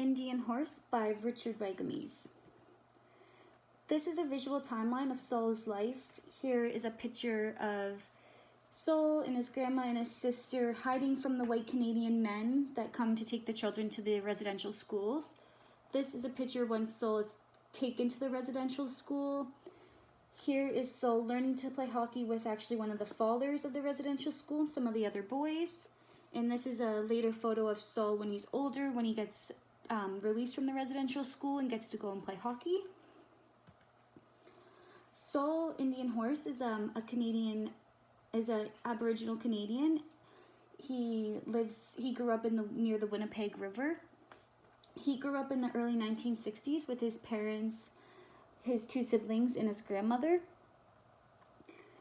Indian Horse by Richard Wagamese. This is a visual timeline of Saul's life. Here is a picture of Saul and his grandma and his sister hiding from the white Canadian men that come to take the children to the residential schools. This is a picture when Saul is taken to the residential school. Here is Saul learning to play hockey with actually one of the fathers of the residential school and some of the other boys. And this is a later photo of Saul when he's older, when he gets released from the residential school and gets to go and play hockey. Saul Indian Horse is a Aboriginal Canadian. He grew up near the Winnipeg River. He grew up in the early 1960s with his parents, his two siblings, and his grandmother.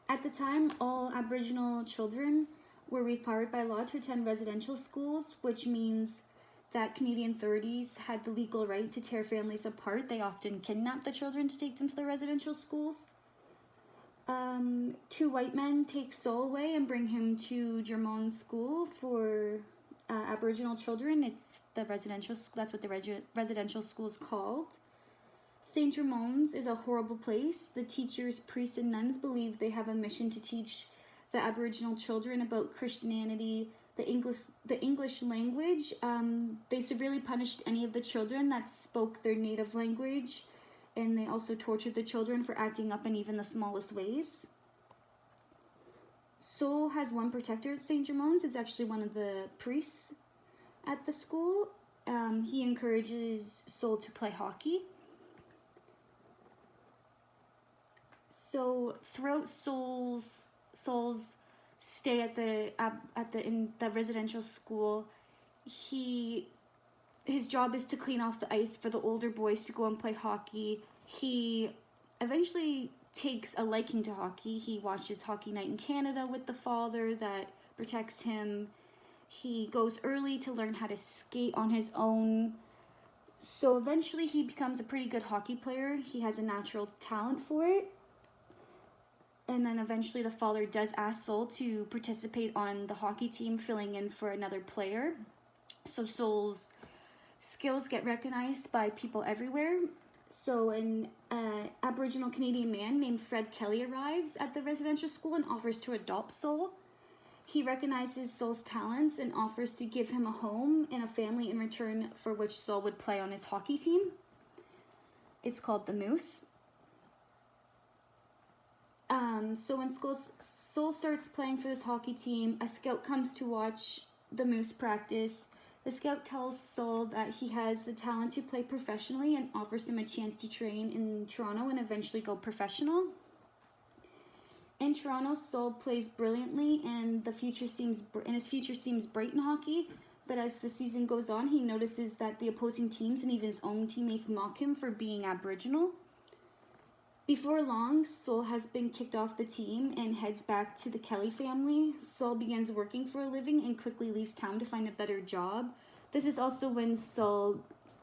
At the time, all Aboriginal children were required by law to attend residential schools, which means that Canadian authorities had the legal right to tear families apart. They often kidnapped the children to take them to the residential schools. Two white men take Saul away and bring him to Germont School for Aboriginal children. It's the residential. That's what the residential school is called. St. Germond's is a horrible place. The teachers, priests, and nuns believe they have a mission to teach the Aboriginal children about Christianity, the English language. They severely punished any of the children that spoke their native language, and they also tortured the children for acting up in even the smallest ways. Saul has one protector at St. Germond's. It's actually one of the priests at the school. He encourages Saul to play hockey. So throughout Saul's stay in the residential school, his job is to clean off the ice for the older boys to go and play hockey. He eventually takes a liking to hockey. He watches Hockey Night in Canada with the father that protects him. He goes early to learn how to skate on his own. So eventually he becomes a pretty good hockey player. He has a natural talent for it. And then eventually the father does ask Saul to participate on the hockey team, filling in for another player. So Saul's skills get recognized by people everywhere. So an Aboriginal Canadian man named Fred Kelly arrives at the residential school and offers to adopt Saul. He recognizes Saul's talents and offers to give him a home and a family in return for which Saul would play on his hockey team. It's called the Moose. So when Saul starts playing for this hockey team, a scout comes to watch the Moose practice. The scout tells Saul that he has the talent to play professionally and offers him a chance to train in Toronto and eventually go professional. In Toronto, Saul plays brilliantly and his future seems bright in hockey. But as the season goes on, he notices that the opposing teams and even his own teammates mock him for being Aboriginal. Before long, Saul has been kicked off the team and heads back to the Kelly family. Saul begins working for a living and quickly leaves town to find a better job. This is also when Saul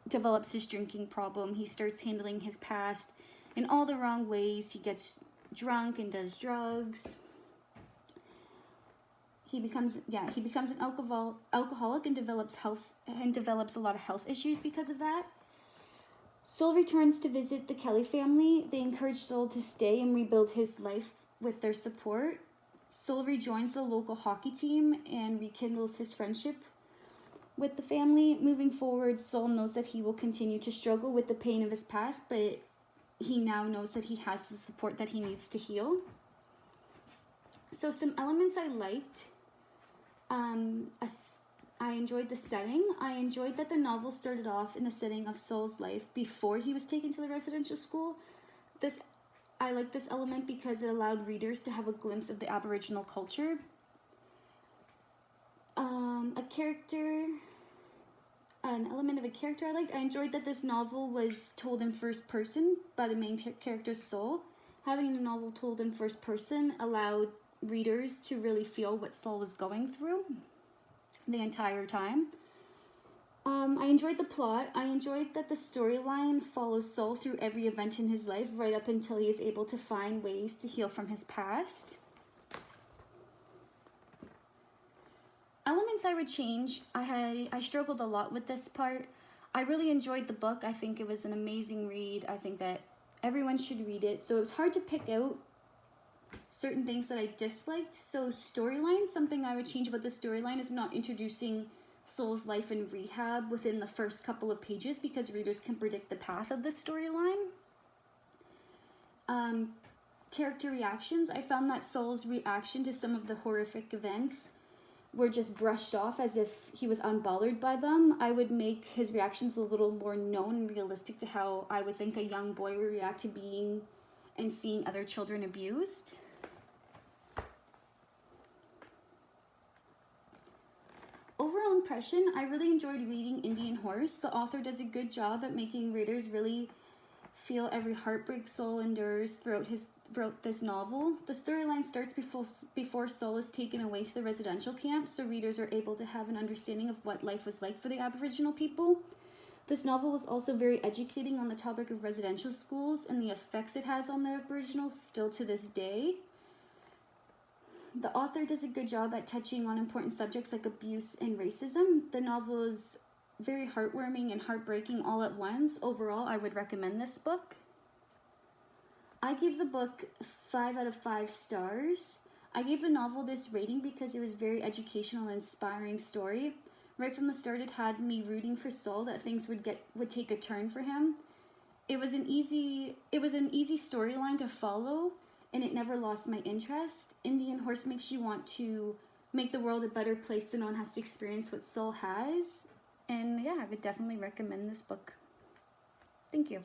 develops his drinking problem. He starts handling his past in all the wrong ways. He gets drunk and does drugs. He becomes an alcoholic and develops a lot of health issues because of that. Saul returns to visit the Kelly family. They encourage Saul to stay and rebuild his life with their support. Saul rejoins the local hockey team and rekindles his friendship with the family. Moving forward, Saul knows that he will continue to struggle with the pain of his past, but he now knows that he has the support that he needs to heal. So some elements I liked. I enjoyed the setting. I enjoyed that the novel started off in the setting of Saul's life before he was taken to the residential school. I like this element because it allowed readers to have a glimpse of the Aboriginal culture. An element of a character I liked. I enjoyed that this novel was told in first person by the main character Saul. Having the novel told in first person allowed readers to really feel what Saul was going through the entire time. I enjoyed the plot. I enjoyed that the storyline follows Saul through every event in his life right up until he is able to find ways to heal from his past. Elements I would change. I struggled a lot with this part. I really enjoyed the book. I think it was an amazing read. I think that everyone should read it. So it was hard to pick out certain things that I disliked. So storyline, something I would change about the storyline is not introducing Soul's life in rehab within the first couple of pages, because readers can predict the path of the storyline. Character reactions. I found that Soul's reaction to some of the horrific events were just brushed off as if he was unbothered by them. I would make his reactions a little more known and realistic to how I would think a young boy would react to being and seeing other children abused. Overall impression, I really enjoyed reading Indian Horse. The author does a good job at making readers really feel every heartbreak Soul endures throughout this novel. The storyline starts before Soul is taken away to the residential camp, so readers are able to have an understanding of what life was like for the Aboriginal people. This novel was also very educating on the topic of residential schools and the effects it has on the Aboriginals still to this day. The author does a good job at touching on important subjects like abuse and racism. The novel is very heartwarming and heartbreaking all at once. Overall, I would recommend this book. I gave the book 5 out of 5 stars. I gave the novel this rating because it was very educational and inspiring story. Right from the start, it had me rooting for Soul, that things would take a turn for him. It was an easy storyline to follow, and it never lost my interest. Indian Horse makes you want to make the world a better place so no one has to experience what Soul has. And yeah, I would definitely recommend this book. Thank you.